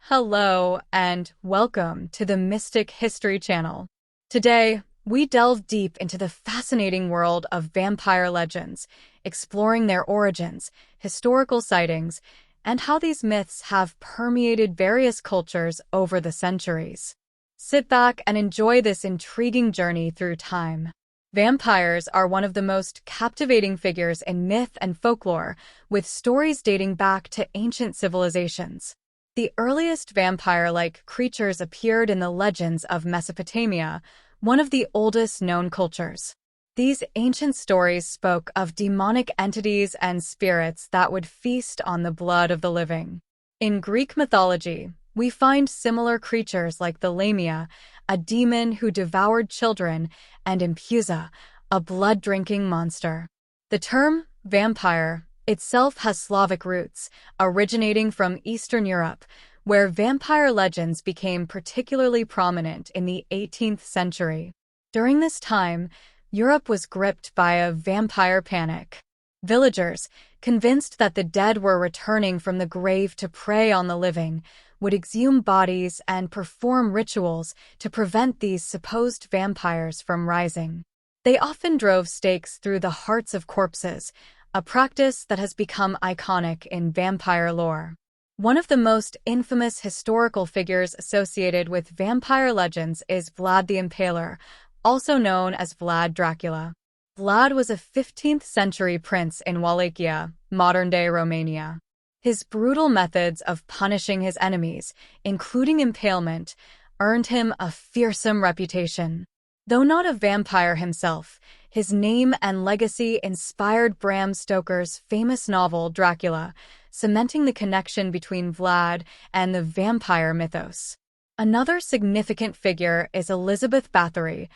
Hello and welcome to the Mystic History Channel. Today, we delve deep into the fascinating world of vampire legends, exploring their origins, historical sightings, and how these myths have permeated various cultures over the centuries. Sit back and enjoy this intriguing journey through time. Vampires are one of the most captivating figures in myth and folklore, with stories dating back to ancient civilizations. The earliest vampire-like creatures appeared in the legends of Mesopotamia, one of the oldest known cultures. These ancient stories spoke of demonic entities and spirits that would feast on the blood of the living. In Greek mythology, we find similar creatures like the Lamia, a demon who devoured children, and Impusa, a blood-drinking monster. The term vampire itself has Slavic roots, originating from Eastern Europe, where vampire legends became particularly prominent in the 18th century. During this time, Europe was gripped by a vampire panic. Villagers, convinced that the dead were returning from the grave to prey on the living, would exhume bodies and perform rituals to prevent these supposed vampires from rising. They often drove stakes through the hearts of corpses, a practice that has become iconic in vampire lore. One of the most infamous historical figures associated with vampire legends is Vlad the Impaler, also known as Vlad Dracula. Vlad was a 15th-century prince in Wallachia, modern-day Romania. His brutal methods of punishing his enemies, including impalement, earned him a fearsome reputation. Though not a vampire himself, his name and legacy inspired Bram Stoker's famous novel Dracula, cementing the connection between Vlad and the vampire mythos. Another significant figure is Elizabeth Bathory,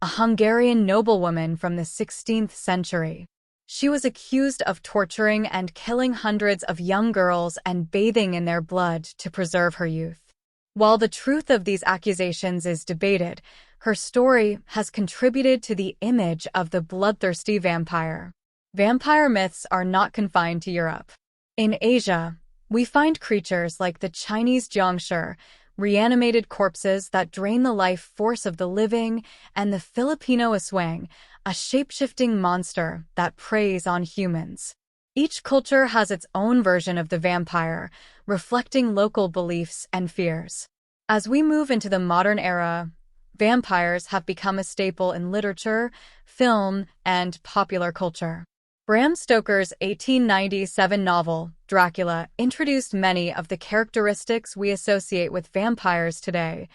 a Hungarian noblewoman from the 16th century. She was accused of torturing and killing hundreds of young girls and bathing in their blood to preserve her youth. While the truth of these accusations is debated, her story has contributed to the image of the bloodthirsty vampire. Vampire myths are not confined to Europe. In Asia, we find creatures like the Chinese jiangshi, reanimated corpses that drain the life force of the living, and the Filipino aswang, a shape-shifting monster that preys on humans. Each culture has its own version of the vampire, reflecting local beliefs and fears. As we move into the modern era, vampires have become a staple in literature, film, and popular culture. Bram Stoker's 1897 novel, Dracula, introduced many of the characteristics we associate with vampires today: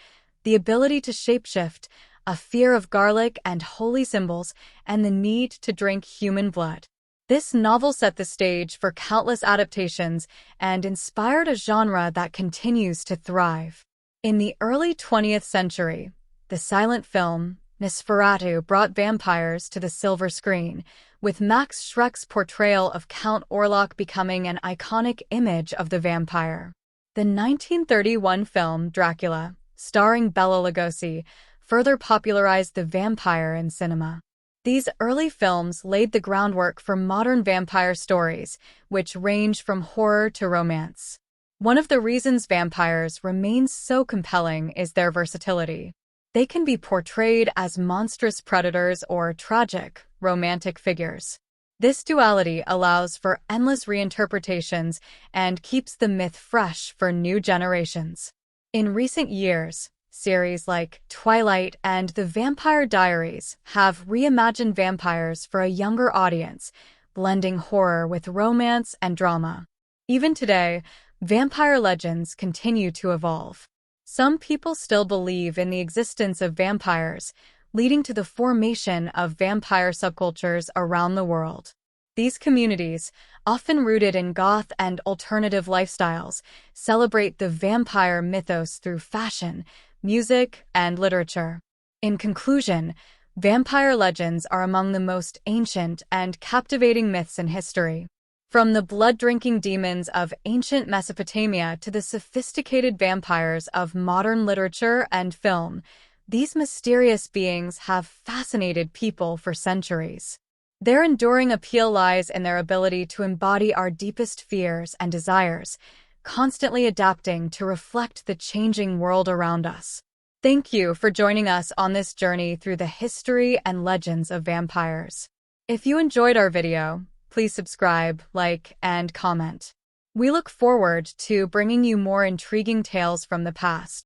the ability to shapeshift, a fear of garlic and holy symbols, and the need to drink human blood. This novel set the stage for countless adaptations and inspired a genre that continues to thrive. In the early 20th century, the silent film Nosferatu brought vampires to the silver screen, with Max Schreck's portrayal of Count Orlok becoming an iconic image of the vampire. The 1931 film Dracula, starring Bela Lugosi, further popularized the vampire in cinema. These early films laid the groundwork for modern vampire stories, which range from horror to romance. One of the reasons vampires remain so compelling is their versatility. They can be portrayed as monstrous predators or tragic, romantic figures. This duality allows for endless reinterpretations and keeps the myth fresh for new generations. In recent years, series like Twilight and The Vampire Diaries have reimagined vampires for a younger audience, blending horror with romance and drama. Even today, vampire legends continue to evolve. Some people still believe in the existence of vampires, leading to the formation of vampire subcultures around the world. These communities, often rooted in goth and alternative lifestyles, celebrate the vampire mythos through fashion, music, and literature. In conclusion, vampire legends are among the most ancient and captivating myths in history. From the blood-drinking demons of ancient Mesopotamia to the sophisticated vampires of modern literature and film, these mysterious beings have fascinated people for centuries. Their enduring appeal lies in their ability to embody our deepest fears and desires, constantly adapting to reflect the changing world around us. Thank you for joining us on this journey through the history and legends of vampires. If you enjoyed our video, please subscribe, like, and comment. We look forward to bringing you more intriguing tales from the past.